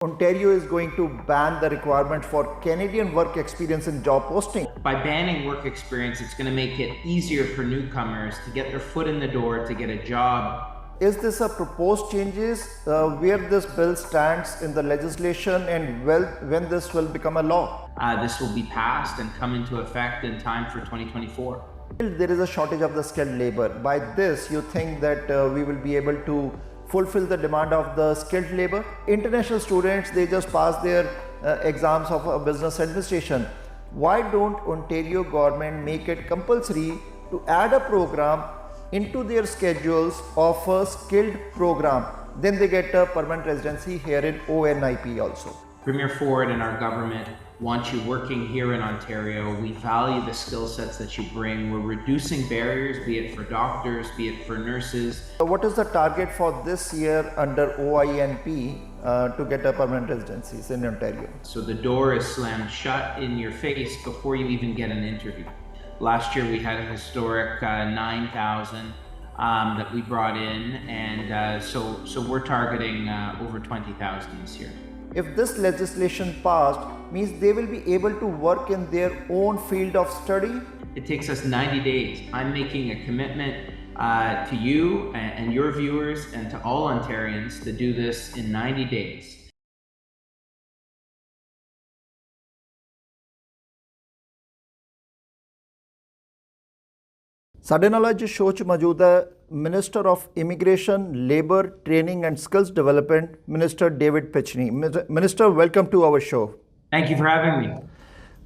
Ontario is going to ban the requirement for Canadian work experience in job posting. By banning work experience, it's going to make it easier for newcomers to get their foot in the door to get a job. Is this a proposed changes where this bill stands in the legislation and when this will become a law? This will be passed and come into effect in time for 2024. There is a shortage of the skilled labor. By this, you think that we will be able to fulfill the demand of the skilled labor? International students, they just pass their exams of business administration. Why don't Ontario government make it compulsory to add a program into their schedules of a skilled program? Then they get a permanent residency here in ONIP also. Premier Ford and our government want you working here in Ontario. We value the skill sets that you bring. We're reducing barriers, be it for doctors, be it for nurses. What is the target for this year under OINP to get a permanent residencies in Ontario? So the door is slammed shut in your face before you even get an interview. Last year we had a historic 9,000 that we brought in, and so we're targeting over 20,000 this year. If this legislation passed, means they will be able to work in their own field of study? It takes us 90 days. I'm making a commitment to you and your viewers and to all Ontarians to do this in 90 days. ਸਾਡੇ ਨਾਲ ਅੱਜ show 'ਚ ਮੌਜੂਦ ਹੈ minister of immigration labour training and skills development minister David Piccini. Minister, welcome to our show. Thank you for having me.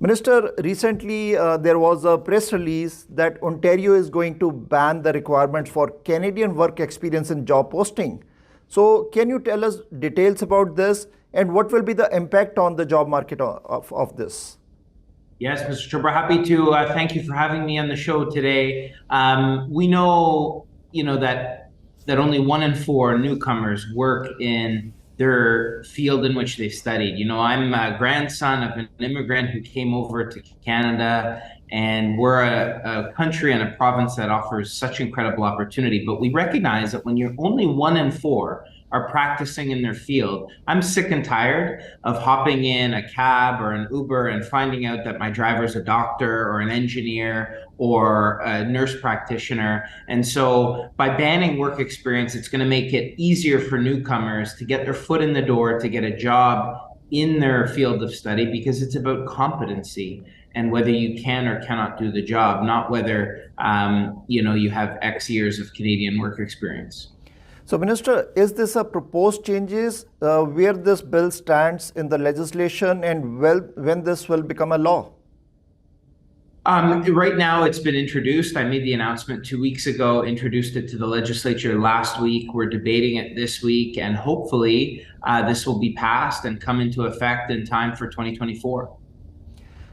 Minister, recently there was a press release that Ontario is going to ban the requirement for Canadian work experience in job posting. So can you tell us details about this and what will be the impact on the job market of this? Yes, Mr. Chopra, happy to. Thank you for having me on the show today. We know, that only 1 in 4 newcomers work in their field in which they studied. I'm a grandson of an immigrant who came over to Canada, and we're a country and a province that offers such incredible opportunity. But we recognize that when you're only 1 in 4 are practicing in their field, I'm sick and tired of hopping in a cab or an Uber and finding out that my driver's a doctor or an engineer or a nurse practitioner. And so by banning work experience, it's going to make it easier for newcomers to get their foot in the door to get a job in their field of study, because it's about competency and whether you can or cannot do the job, not whether you have X years of Canadian work experience. So, Minister, is this a proposed changes where this bill stands in the legislation and when this will become a law? Right now it's been introduced. I made the announcement 2 weeks ago, introduced it to the legislature last week. We're debating it this week, and hopefully this will be passed and come into effect in time for 2024.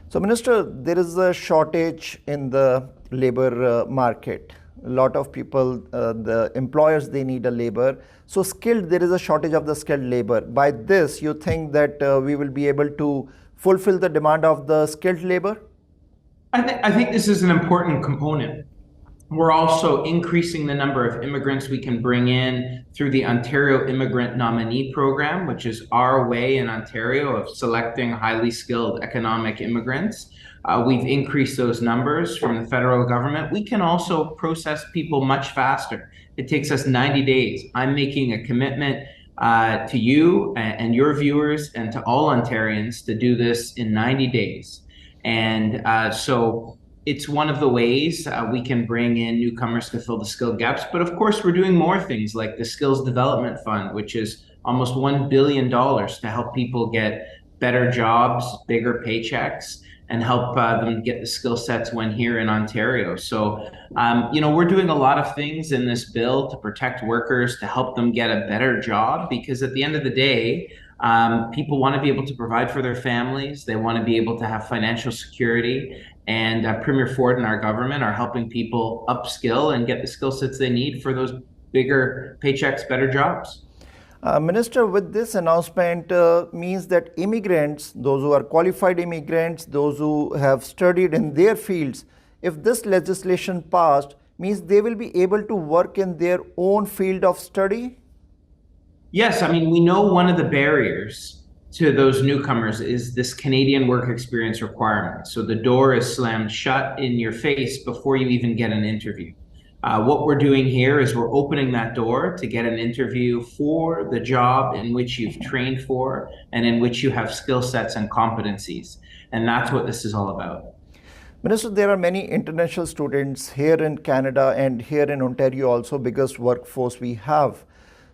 So, Minister, there is a shortage in the labor market. A lot of people, the employers, they need a labor. So there is a shortage of the skilled labor. By this, you think that we will be able to fulfill the demand of the skilled labor? I think this is an important component. We're also increasing the number of immigrants we can bring in through the Ontario Immigrant Nominee Program, which is our way in Ontario of selecting highly skilled economic immigrants. We've increased those numbers from the federal government. We can also process people much faster. It takes us 90 days. I'm making a commitment to you and your viewers and to all Ontarians to do this in 90 days. And so it's one of the ways we can bring in newcomers to fill the skill gaps. But of course, we're doing more things like the Skills Development Fund, which is almost $1 billion to help people get better jobs, bigger paychecks, and help them get the skill sets when here in Ontario. So, we're doing a lot of things in this bill to protect workers, to help them get a better job, because at the end of the day, people want to be able to provide for their families. They want to be able to have financial security. And Premier Ford and our government are helping people upskill and get the skill sets they need for those bigger paychecks, better jobs. Minister, with this announcement means that immigrants, those who are qualified immigrants, those who have studied in their fields, if this legislation passed, means they will be able to work in their own field of study? Yes, I mean, we know one of the barriers to those newcomers is this Canadian work experience requirement. So the door is slammed shut in your face before you even get an interview. What we're doing here is we're opening that door to get an interview for the job in which you've trained for and in which you have skill sets and competencies. And that's what this is all about. Minister, there are many international students here in Canada and here in Ontario also, biggest workforce we have.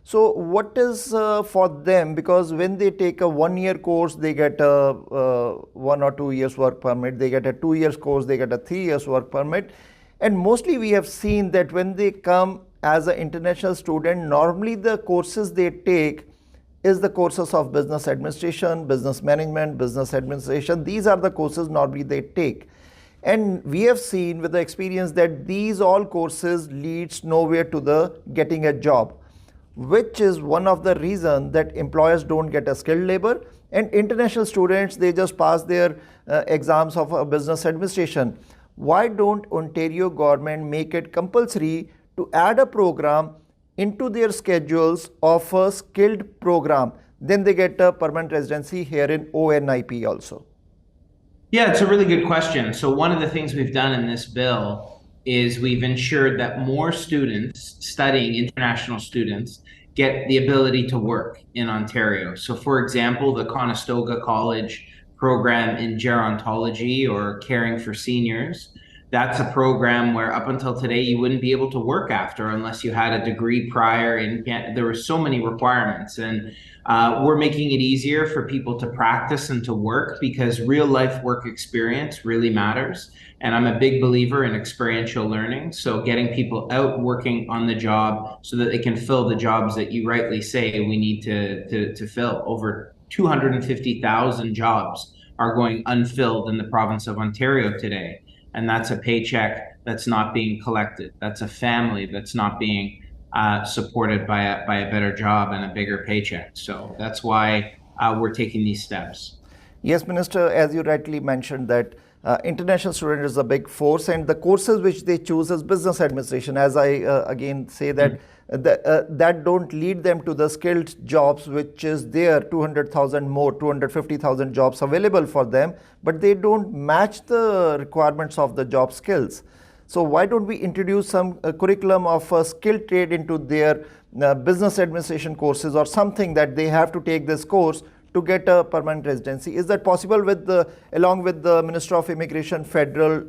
So what is for them, because when they take a 1-year course, they get a 1 or 2 years work permit, they get a 2 years course, they get a 3 years work permit. And mostly we have seen that when they come as an international student, normally the courses they take is the courses of business administration, business management, business administration. These are the courses normally they take. And we have seen with the experience that these all courses leads nowhere to the getting a job, which is one of the reasons that employers don't get a skilled labor. And international students, they just pass their exams of business administration. Why don't Ontario government make it compulsory to add a program into their schedules of a skilled program? Then they get a permanent residency here in ONIP also. Yeah, it's a really good question. So one of the things we've done in this bill is we've ensured that more students studying, international students, get the ability to work in Ontario. So for example, the Conestoga College program in gerontology or caring for seniors, that's a program where up until today you wouldn't be able to work after unless you had a degree prior. There were so many requirements, and we're making it easier for people to practice and to work because real life work experience really matters. And I'm a big believer in experiential learning. So getting people out working on the job so that they can fill the jobs that you rightly say we need to fill. Over 250,000 jobs are going unfilled in the province of Ontario today. And that's a paycheck that's not being collected. That's a family that's not being supported by a better job and a bigger paycheck. So that's why we're taking these steps. Yes, Minister, as you rightly mentioned that international student is a big force, and the courses which they choose is business administration. As I again say that that don't lead them to the skilled jobs, which is there 200,000 more, 250,000 jobs available for them, but they don't match the requirements of the job skills. So why don't we introduce some curriculum of skilled trade into their business administration courses or something that they have to take this course to get a permanent residency? Is that possible with along with the Minister of Immigration federal,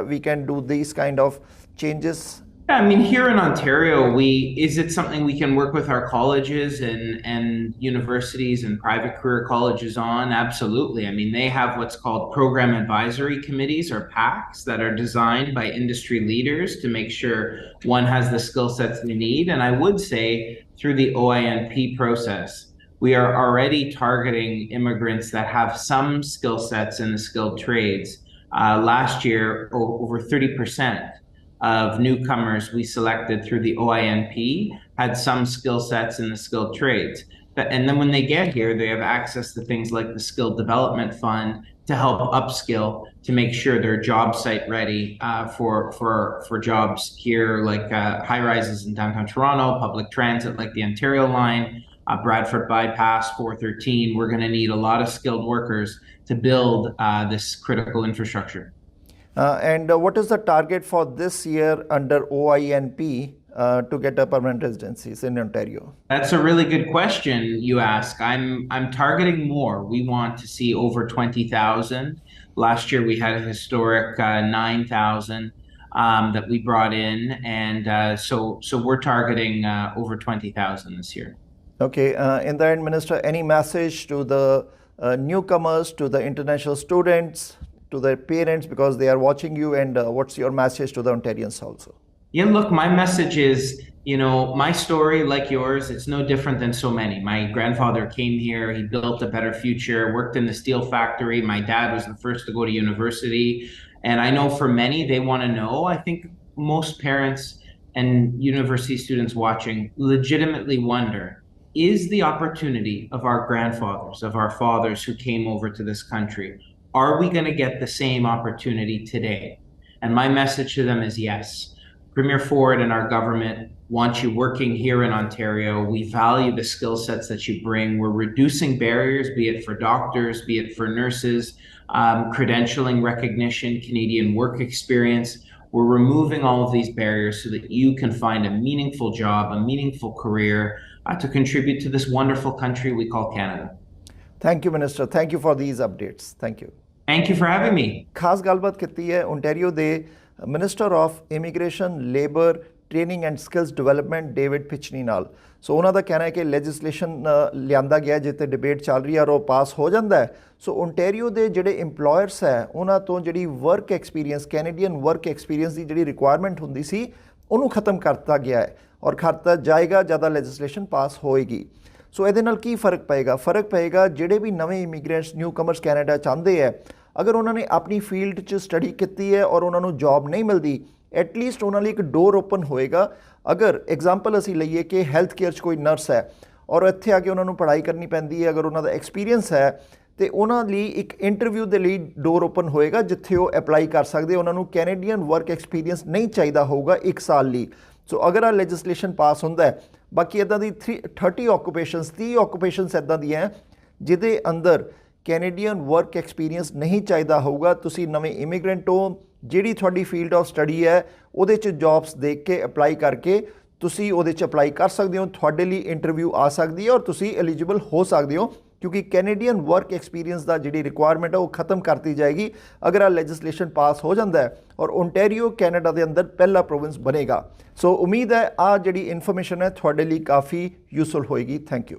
we can do these kind of changes? Yeah, I mean, here in Ontario, is it something we can work with our colleges and universities and private career colleges on? Absolutely. I mean, they have what's called program advisory committees or PACs that are designed by industry leaders to make sure one has the skill sets they need. And I would say through the OINP process, we are already targeting immigrants that have some skill sets in the skilled trades. Last year, over 30% of newcomers we selected through the OINP had some skill sets in the skilled trades. And then when they get here, they have access to things like the Skill Development Fund to help upskill, to make sure they're job site ready for jobs here, like high rises in downtown Toronto, public transit like the Ontario line, Bradford Bypass 413. We're going to need a lot of skilled workers to build this critical infrastructure. And what is the target for this year under OINP to get a permanent residencies in Ontario? That's a really good question you ask. I'm targeting more. We want to see over 20,000. Last year we had a historic 9,000 that we brought in, and so we're targeting over 20,000 this year. Okay, in the end, Minister, any message to the newcomers, to the international students, to their parents, because they are watching you, and what's your message to the Ontarians also? Yeah, look, my message is, my story, like yours, it's no different than so many. My grandfather came here, he built a better future, worked in the steel factory. My dad was the first to go to university. And I know for many, they want to know. I think most parents and university students watching legitimately wonder, is the opportunity of our grandfathers, of our fathers who came over to this country, are we going to get the same opportunity today? And my message to them is yes. Premier Ford and our government want you working here in Ontario. We value the skill sets that you bring. We're reducing barriers, be it for doctors, be it for nurses, credentialing recognition, Canadian work experience. We're removing all of these barriers so that you can find a meaningful job, a meaningful career to contribute to this wonderful country we call Canada. Thank you, Minister. Thank you for these updates. Thank you. Thank you for having me. ਖਾਸ ਗੱਲਬਾਤ ਕੀਤੀ ਹੈ Ontario ਦੇ minister of immigration labour training and skills development David Piccini ਨਾਲ। So ਉਹਨਾਂ ਦਾ ਕਹਿਣਾ ਹੈ ਕਿ ਲੈਜਿਸਲੇਸ਼ਨ ਲਿਆਂਦਾ ਗਿਆ ਜਿੱਤੇ ਡਿਬੇਟ ਚੱਲ ਰਹੀ ਹੈ ਔਰ ਉਹ ਪਾਸ ਹੋ ਜਾਂਦਾ ਹੈ। ਸੋ ਓਨਟਾਰੀਓ ਦੇ ਜਿਹੜੇ ਇੰਪਲੋਇਰਸ ਹੈ ਉਹਨਾਂ ਤੋਂ ਜਿਹੜੀ work experience Canadian work experience ਦੀ ਜਿਹੜੀ ਰਿਕੁਆਇਰਮੈਂਟ ਹੁੰਦੀ ਸੀ ਉਹਨੂੰ ਖਤਮ ਕਰਤਾ ਗਿਆ ਹੈ ਔਰ ਕਰਤਾ ਜਾਏਗਾ ਜਦੋਂ ਲੈਜਿਸਲੇਸ਼ਨ ਪਾਸ ਹੋਏਗੀ। ਸੋ ਇਹਦੇ ਨਾਲ ਕੀ ਫ਼ਰਕ ਪਏਗਾ? ਫ਼ਰਕ ਪਏਗਾ ਜਿਹੜੇ ਵੀ ਨਵੇਂ ਇਮੀਗ੍ਰੈਂਟਸ ਨਿਊ ਕਮਰਸ ਕੈਨੇਡਾ ਚਾਹੁੰਦੇ ਹੈ, ਅਗਰ ਉਹਨਾਂ ਨੇ ਆਪਣੀ ਫੀਲਡ 'ਚ ਸਟੱਡੀ ਕੀਤੀ ਹੈ ਔਰ ਉਹਨਾਂ ਨੂੰ ਜੌਬ ਨਹੀਂ ਮਿਲਦੀ, ਐਟਲੀਸਟ ਉਹਨਾਂ ਲਈ ਇੱਕ ਡੋਰ ਓਪਨ ਹੋਏਗਾ। ਅਗਰ ਐਗਜ਼ਾਮਪਲ ਅਸੀਂ ਲਈਏ ਕਿ ਹੈਲਥ ਕੇਅਰ 'ਚ ਕੋਈ ਨਰਸ ਹੈ ਔਰ ਇੱਥੇ ਆ ਕੇ ਉਹਨਾਂ ਨੂੰ ਪੜ੍ਹਾਈ ਕਰਨੀ ਪੈਂਦੀ ਹੈ, ਅਗਰ ਉਹਨਾਂ ਦਾ ਐਕਸਪੀਰੀਅੰਸ ਹੈ ਤੇ ਉਹਨਾਂ ਲਈ ਇੱਕ ਇੰਟਰਵਿਊ ਦੇ ਲਈ ਡੋਰ ਓਪਨ ਹੋਏਗਾ ਜਿੱਥੇ ਉਹ ਅਪਲਾਈ ਕਰ ਸਕਦੇ। ਉਹਨਾਂ ਨੂੰ ਕੈਨੇਡੀਅਨ ਵਰਕ ਐਕਸਪੀਰੀਅੰਸ ਨਹੀਂ ਚਾਹੀਦਾ ਹੋਊਗਾ 1 ਸਾਲ ਲਈ। ਸੋ ਅਗਰ ਆ ਲੈਜਿਸਲੇਸ਼ਨ ਪਾਸ ਹੁੰਦਾ ਹੈ, ਬਾਕੀ ਇੱਦਾਂ ਦੀ 30 ਆਕੂਪੇਸ਼ਨਸ ਇੱਦਾਂ ਦੀਆਂ ਹੈ ਜਿਹਦੇ ਅੰਦਰ ਕੈਨੇਡੀਅਨ ਵਰਕ ਐਕਸਪੀਰੀਅੰਸ ਨਹੀਂ ਚਾਹੀਦਾ ਹੋਊਗਾ। ਤੁਸੀਂ ਨਵੇਂ ਇਮੀਗ੍ਰੈਂਟ ਹੋ, ਜਿਹੜੀ ਤੁਹਾਡੀ ਫੀਲਡ ਆਫ ਸਟੱਡੀ ਹੈ ਉਹਦੇ 'ਚ ਜੌਬਸ ਦੇਖ ਕੇ ਅਪਲਾਈ ਕਰਕੇ ਤੁਸੀਂ ਉਹਦੇ 'ਚ ਅਪਲਾਈ ਕਰ ਸਕਦੇ ਹੋ। ਤੁਹਾਡੇ ਲਈ ਇੰਟਰਵਿਊ ਆ ਸਕਦੀ ਹੈ ਔਰ ਤੁਸੀਂ ਐਲੀਜੀਬਲ ਹੋ ਸਕਦੇ ਹੋ ਕਿਉਂਕਿ ਕੈਨੇਡੀਅਨ ਵਰਕ ਐਕਸਪੀਰੀਅੰਸ ਦਾ ਜਿਹੜੀ ਰਿਕੁਆਇਰਮੈਂਟ ਹੈ ਉਹ ਖਤਮ ਕਰਤੀ ਜਾਏਗੀ ਅਗਰ ਆ ਲੈਜਿਸਲੇਸ਼ਨ ਪਾਸ ਹੋ ਜਾਂਦਾ ਹੈ ਔਰ ਓਨਟਾਰੀਓ ਕੈਨੇਡਾ ਦੇ ਅੰਦਰ ਪਹਿਲਾ ਪ੍ਰੋਵਿੰਸ ਬਣੇਗਾ। ਸੋ ਉਮੀਦ ਹੈ ਆ ਜਿਹੜੀ ਇਨਫੋਰਮੇਸ਼ਨ ਹੈ ਤੁਹਾਡੇ ਲਈ ਕਾਫੀ ਯੂਸਫੁਲ ਹੋਏਗੀ। Thank you.